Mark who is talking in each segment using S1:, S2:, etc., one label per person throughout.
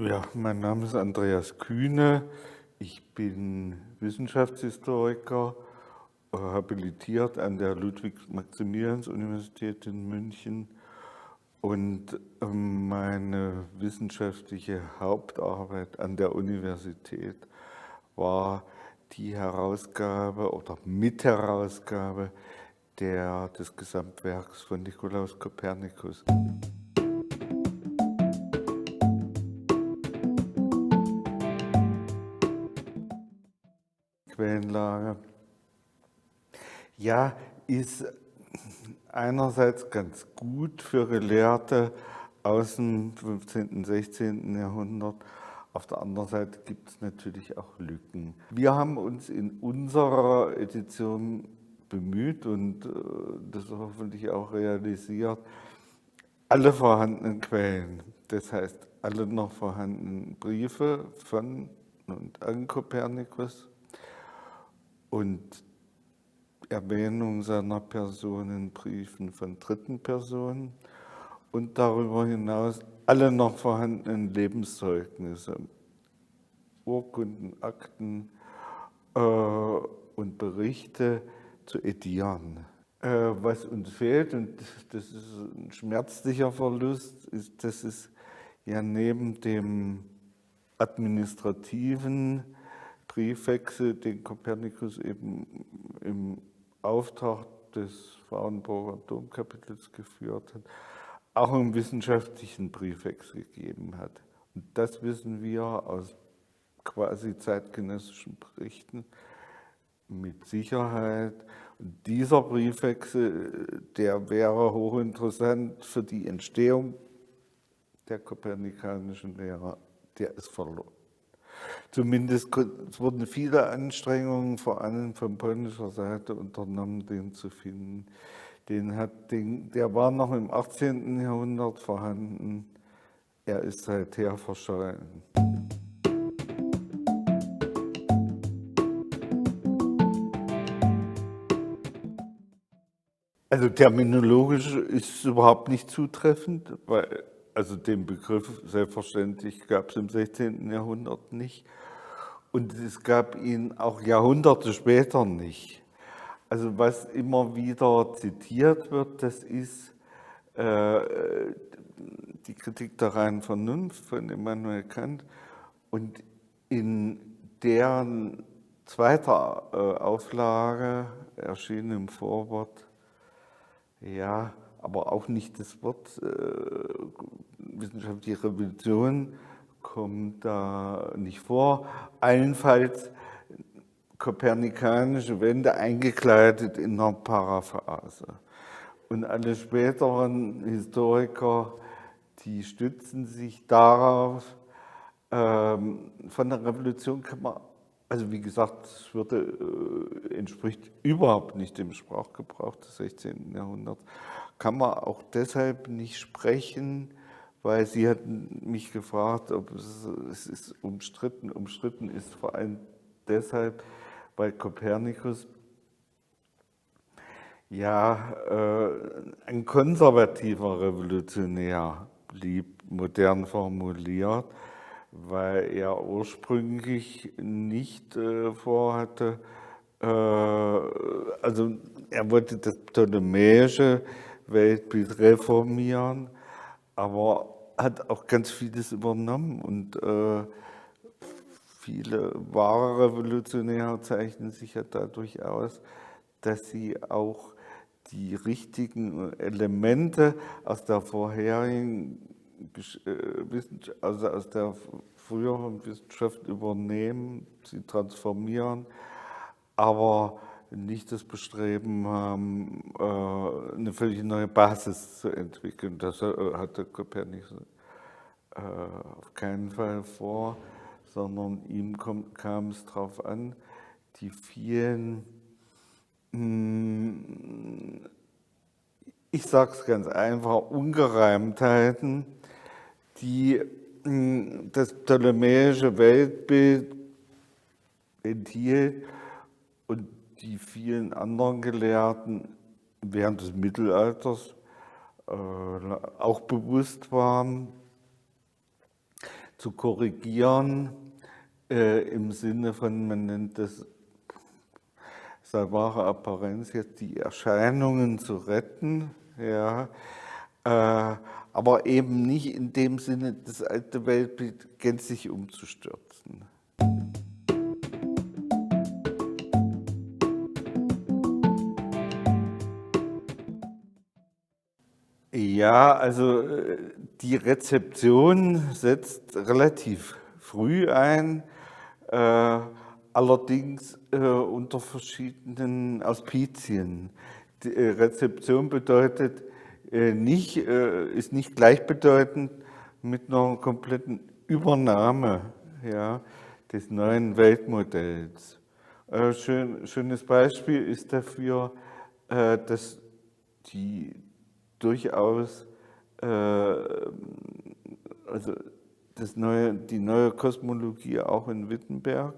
S1: Ja, mein Name ist Andreas Kühne. Ich bin Wissenschaftshistoriker, habilitiert an der Ludwig-Maximilians-Universität in München. Und meine wissenschaftliche Hauptarbeit an der Universität war die Herausgabe oder Mitherausgabe des Gesamtwerks von Nikolaus Kopernikus. Quellenlage. Ja, ist einerseits ganz gut für Gelehrte aus dem 15. und 16. Jahrhundert. Auf der anderen Seite gibt es natürlich auch Lücken. Wir haben uns in unserer Edition bemüht und das hoffentlich auch realisiert, alle vorhandenen Quellen, das heißt alle noch vorhandenen Briefe von und an Kopernikus und Erwähnung seiner Person in Briefen von dritten Personen und darüber hinaus alle noch vorhandenen Lebenszeugnisse, Urkunden, Akten und Berichte zu edieren. Was uns fehlt, und das ist ein schmerzlicher Verlust, ist, dass es ja neben dem administrativen Briefwechsel, den Kopernikus eben im Auftrag des Frauenburger Domkapitels geführt hat, auch einen wissenschaftlichen Briefwechsel gegeben hat. Und das wissen wir aus quasi zeitgenössischen Berichten mit Sicherheit. Und dieser Briefwechsel, der wäre hochinteressant für die Entstehung der kopernikanischen Lehre, der ist verloren. Zumindest es wurden viele Anstrengungen, vor allem von polnischer Seite, unternommen, den zu finden. Der war noch im 18. Jahrhundert vorhanden. Er ist seither verschollen. Also terminologisch ist es überhaupt nicht zutreffend, weil also den Begriff selbstverständlich gab es im 16. Jahrhundert nicht. Und es gab ihn auch Jahrhunderte später nicht. Also was immer wieder zitiert wird, das ist die Kritik der reinen Vernunft von Immanuel Kant. Und in deren zweiter Auflage erschien im Vorwort, ja, aber auch nicht das Wort wissenschaftliche Revolution kommt da nicht vor. Allenfalls kopernikanische Wende eingekleidet in einer Paraphrase. Und alle späteren Historiker, die stützen sich darauf. Von der Revolution kann man, also wie gesagt, es entspricht überhaupt nicht dem Sprachgebrauch des 16. Jahrhunderts, kann man auch deshalb nicht sprechen, weil Sie hatten mich gefragt, ob es ist umstritten. Umstritten ist vor allem deshalb, weil Kopernikus ja ein konservativer Revolutionär blieb, modern formuliert, weil er ursprünglich nicht vorhatte, also er wollte das ptolemäische Weltbild reformieren, aber hat auch ganz vieles übernommen und viele wahre Revolutionäre zeichnen sich ja dadurch aus, dass sie auch die richtigen Elemente aus der vorherigen also aus der früheren Wissenschaft übernehmen, sie transformieren, aber nicht das Bestreben haben, eine völlig neue Basis zu entwickeln. Das hatte Kopernikus auf keinen Fall vor, sondern ihm kam es darauf an, die vielen, ich sage es ganz einfach, Ungereimtheiten, die das ptolemäische Weltbild enthielt und die vielen anderen Gelehrten während des Mittelalters auch bewusst waren, zu korrigieren, im Sinne von, man nennt das salvare apparentia, die Erscheinungen zu retten, ja, aber eben nicht in dem Sinne, das alte Weltbild gänzlich umzustürzen. Ja, also die Rezeption setzt relativ früh ein, allerdings unter verschiedenen Auspizien. Die Rezeption bedeutet ist nicht gleichbedeutend mit einer kompletten Übernahme, ja, des neuen Weltmodells. Schönes Beispiel ist dafür, dass die durchaus also die neue Kosmologie auch in Wittenberg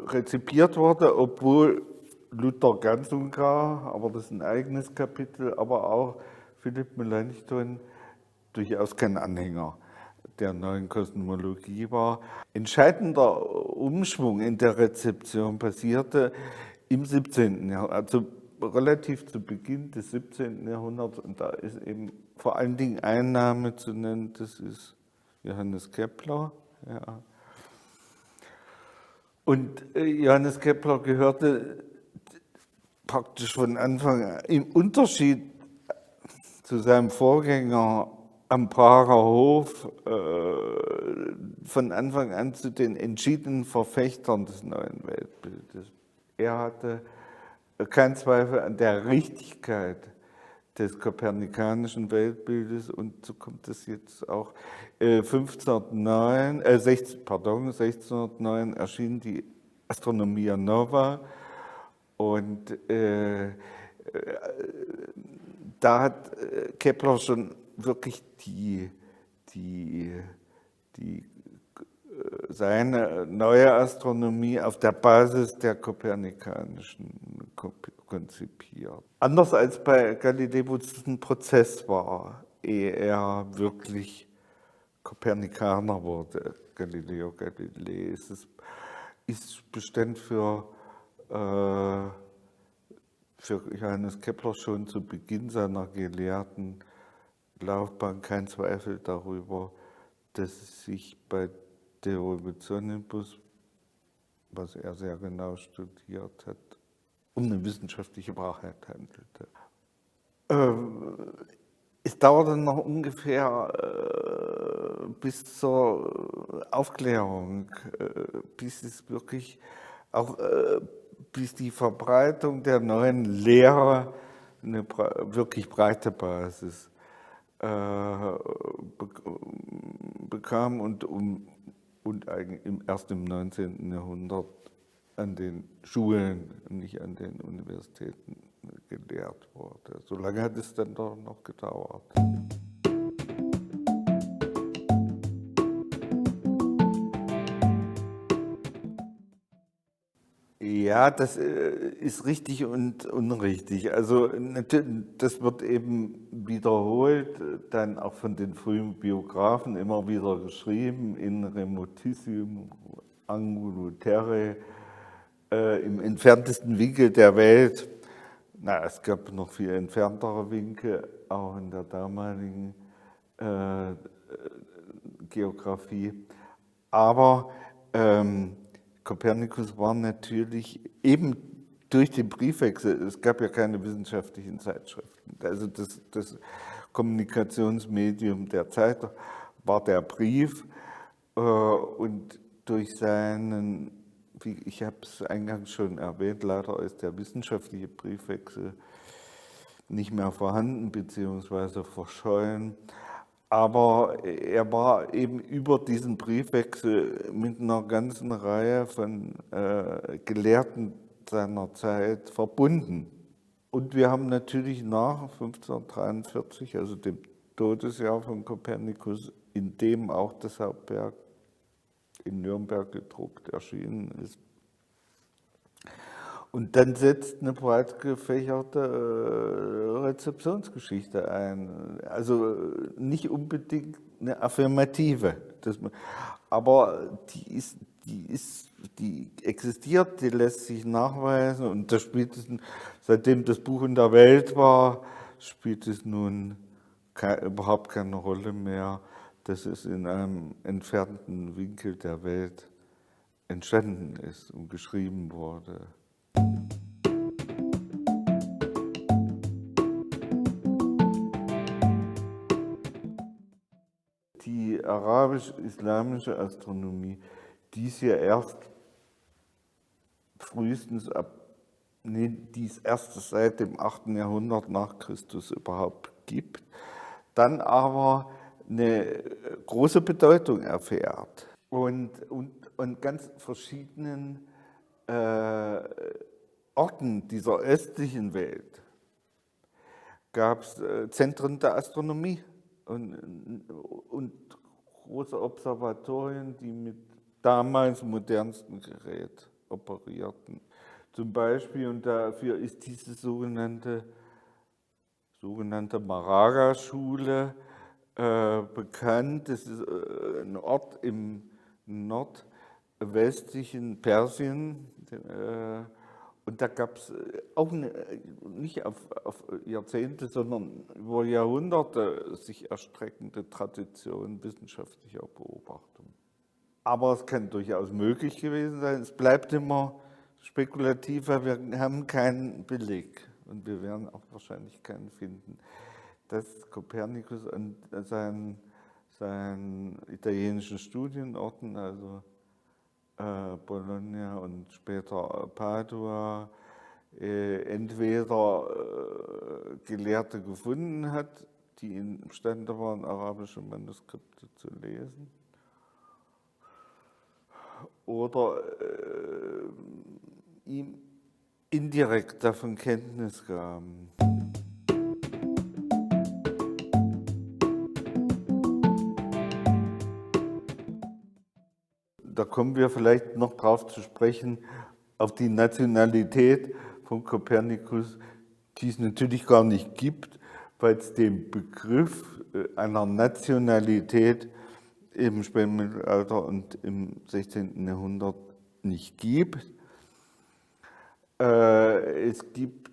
S1: rezipiert wurde, obwohl Luther ganz und gar, aber das ist ein eigenes Kapitel, aber auch Philipp Melanchthon durchaus kein Anhänger der neuen Kosmologie war. Entscheidender Umschwung in der Rezeption passierte im 17. Jahrhundert, also relativ zu Beginn des 17. Jahrhunderts, und da ist eben vor allen Dingen ein Name zu nennen, das ist Johannes Kepler. Ja. Und Johannes Kepler gehörte praktisch von Anfang an, im Unterschied zu seinem Vorgänger am Prager Hof, von Anfang an zu den entschiedenen Verfechtern des neuen Weltbildes. Er hatte keinen Zweifel an der Richtigkeit des kopernikanischen Weltbildes, und so kommt es jetzt auch. 1609 erschien die Astronomia Nova, und da hat Kepler schon wirklich seine neue Astronomie auf der Basis der kopernikanischen konzipiert. Anders als bei Galilei, wo es ein Prozess war, ehe er wirklich Kopernikaner wurde, Galileo Galilei, ist bestimmt für Johannes Kepler schon zu Beginn seiner gelehrten Laufbahn kein Zweifel darüber, dass es sich bei De Revolutionibus, was er sehr genau studiert hat, um eine wissenschaftliche Wahrheit handelte. Es dauerte noch ungefähr bis zur Aufklärung, bis es wirklich auch bis die Verbreitung der neuen Lehre eine wirklich breite Basis bekam und erst im 19. Jahrhundert an den Schulen, nicht an den Universitäten gelehrt wurde. So lange hat es dann doch noch gedauert. Ja, das ist richtig und unrichtig. Also das wird eben wiederholt, dann auch von den frühen Biografen immer wieder geschrieben, in remotissimo angulo terrae, im entferntesten Winkel der Welt. Na, es gab noch viel entferntere Winkel, auch in der damaligen Geografie. Aber Kopernikus war natürlich eben durch den Briefwechsel, es gab ja keine wissenschaftlichen Zeitschriften, also das Kommunikationsmedium der Zeit war der Brief, und durch seinen, wie ich habe es eingangs schon erwähnt, leider ist der wissenschaftliche Briefwechsel nicht mehr vorhanden bzw. verschollen. Aber er war eben über diesen Briefwechsel mit einer ganzen Reihe von Gelehrten seiner Zeit verbunden. Und wir haben natürlich nach 1543, also dem Todesjahr von Kopernikus, in dem auch das Hauptwerk in Nürnberg gedruckt erschienen ist, Und dann setzt eine breit gefächerte Rezeptionsgeschichte ein. Also nicht unbedingt eine affirmative, aber die existiert, die lässt sich nachweisen und das spätestens, seitdem das Buch in der Welt war, spielt es nun überhaupt keine Rolle mehr, dass es in einem entfernten Winkel der Welt entstanden ist und geschrieben wurde. Die arabisch-islamische Astronomie, die es ja erst frühestens die es erst seit dem 8. Jahrhundert nach Christus überhaupt gibt, dann aber eine große Bedeutung erfährt und ganz verschiedenen Orten dieser östlichen Welt gab es Zentren der Astronomie und große Observatorien, die mit damals modernsten Gerät operierten. Zum Beispiel, und dafür ist diese sogenannte Maraga-Schule bekannt. Das ist ein Ort im nordwestlichen Persien. Und da gab es auch nicht auf Jahrzehnte, sondern über Jahrhunderte sich erstreckende Tradition wissenschaftlicher Beobachtung. Aber es kann durchaus möglich gewesen sein. Es bleibt immer spekulativ, weil wir haben keinen Beleg und wir werden auch wahrscheinlich keinen finden, dass Kopernikus an seinen italienischen Studienorten, also Bologna und später Padua, entweder Gelehrte gefunden hat, die imstande waren, arabische Manuskripte zu lesen, oder ihm indirekt davon Kenntnis gaben. Da kommen wir vielleicht noch drauf zu sprechen, auf die Nationalität von Kopernikus, die es natürlich gar nicht gibt, weil es den Begriff einer Nationalität im Spätmittelalter und im 16. Jahrhundert nicht gibt. Es gibt,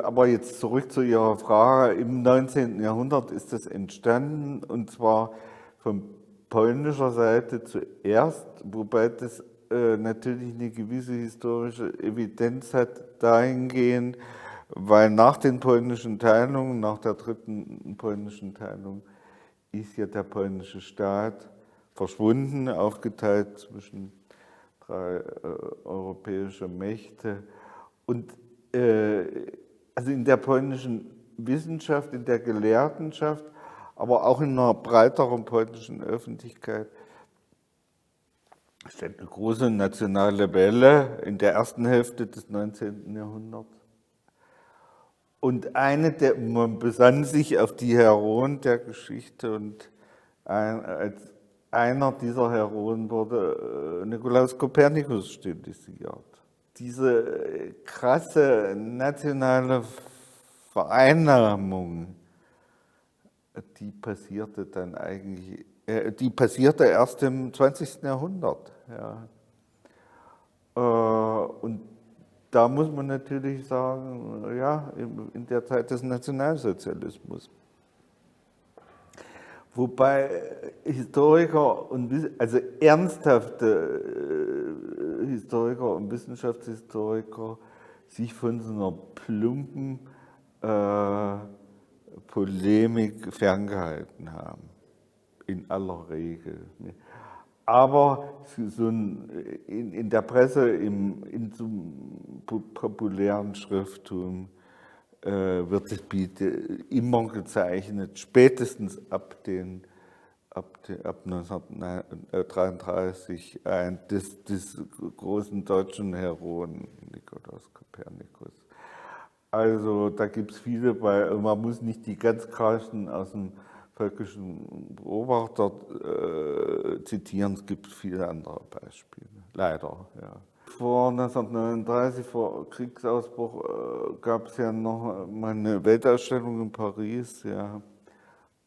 S1: aber jetzt zurück zu Ihrer Frage, im 19. Jahrhundert ist das entstanden und zwar von polnischer Seite zuerst, wobei das natürlich eine gewisse historische Evidenz hat dahingehend, weil nach den polnischen Teilungen, nach der dritten polnischen Teilung, ist ja der polnische Staat verschwunden, aufgeteilt zwischen drei europäische Mächte. Und also in der polnischen Wissenschaft, in der Gelehrtenschaft, aber auch in einer breiteren polnischen Öffentlichkeit steht eine große nationale Welle in der ersten Hälfte des 19. Jahrhunderts. Und man besann sich auf die Heroen der Geschichte und als einer dieser Heroen wurde Nikolaus Kopernikus stilisiert. Diese krasse nationale Vereinnahmung, die passierte dann eigentlich, die passierte erst im 20. Jahrhundert. Ja. Und da muss man natürlich sagen, ja, in der Zeit des Nationalsozialismus. Wobei Historiker also ernsthafte Historiker und Wissenschaftshistoriker sich von so einer plumpen Polemik ferngehalten haben, in aller Regel. Aber so in der Presse, in so einem populären Schrifttum wird das immer gezeichnet, spätestens ab 1933 des großen deutschen Heroen Nikolaus Kopernikus. Also da gibt es viele, weil man muss nicht die ganz krassen aus dem völkischen Beobachter zitieren, es gibt viele andere Beispiele, leider. Ja. vor 1939, vor Kriegsausbruch, gab es ja noch mal eine Weltausstellung in Paris, ja.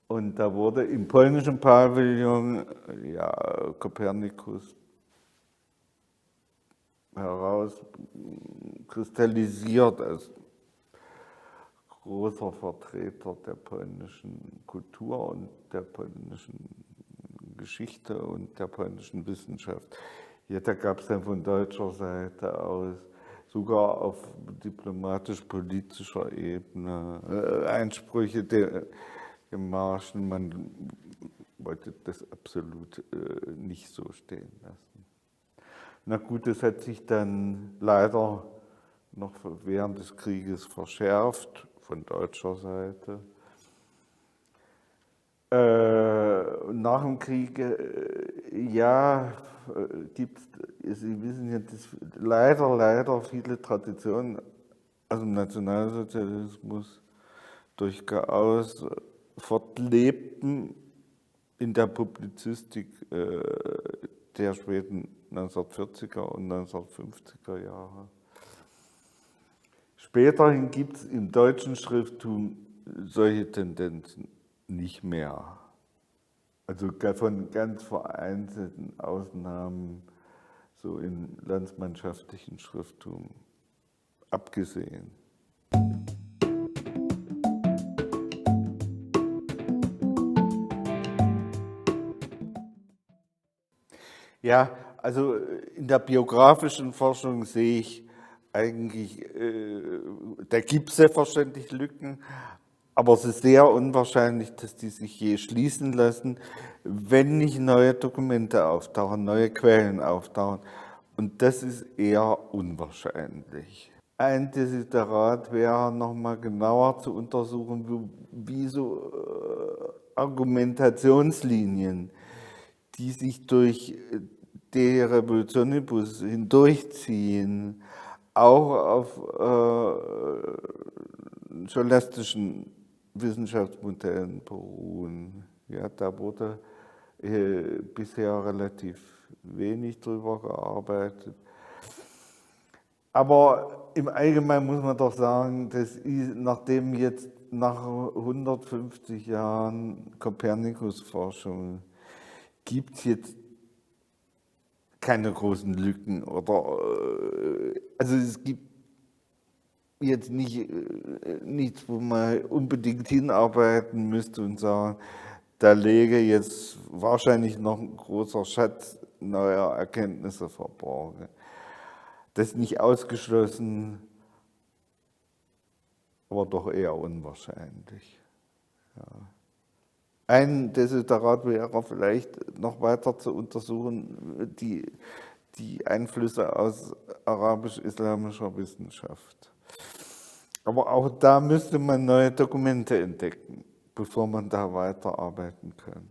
S1: Und da wurde im polnischen Pavillon ja, Kopernikus herauskristallisiert als großer Vertreter der polnischen Kultur und der polnischen Geschichte und der polnischen Wissenschaft. Ja, da gab es dann von deutscher Seite aus sogar auf diplomatisch-politischer Ebene Einsprüche der Marschen. Man wollte das absolut nicht so stehen lassen. Na gut, das hat sich dann leider noch während des Krieges verschärft von deutscher Seite. Nach dem Krieg, ja, gibt es, Sie wissen ja, dass leider viele Traditionen aus dem Nationalsozialismus durchaus fortlebten in der Publizistik der späten 1940er und 1950er Jahre. Späterhin gibt es im deutschen Schrifttum solche Tendenzen nicht mehr. Also von ganz vereinzelten Ausnahmen, so im landsmannschaftlichen Schrifttum abgesehen. Ja, also in der biografischen Forschung sehe ich eigentlich, da gibt es selbstverständlich Lücken, aber es ist sehr unwahrscheinlich, dass die sich je schließen lassen, wenn nicht neue Dokumente auftauchen, neue Quellen auftauchen. Und das ist eher unwahrscheinlich. Ein Desiderat wäre, nochmal genauer zu untersuchen, wie so Argumentationslinien, die sich durch De Revolutionibus hindurchziehen, auch auf scholastischen Wissenschaftsmodellen beruhen. Ja, da wurde bisher relativ wenig drüber gearbeitet. Aber im Allgemeinen muss man doch sagen, dass nachdem jetzt nach 150 Jahren Kopernikus-Forschung gibt es jetzt keine großen Lücken oder also es gibt jetzt nichts, wo man unbedingt hinarbeiten müsste und sagen, da läge jetzt wahrscheinlich noch ein großer Schatz neuer Erkenntnisse verborgen. Das ist nicht ausgeschlossen, aber doch eher unwahrscheinlich. Ja. Ein Desiderat wäre vielleicht noch weiter zu untersuchen, die Einflüsse aus arabisch-islamischer Wissenschaft. Aber auch da müsste man neue Dokumente entdecken, bevor man da weiterarbeiten kann.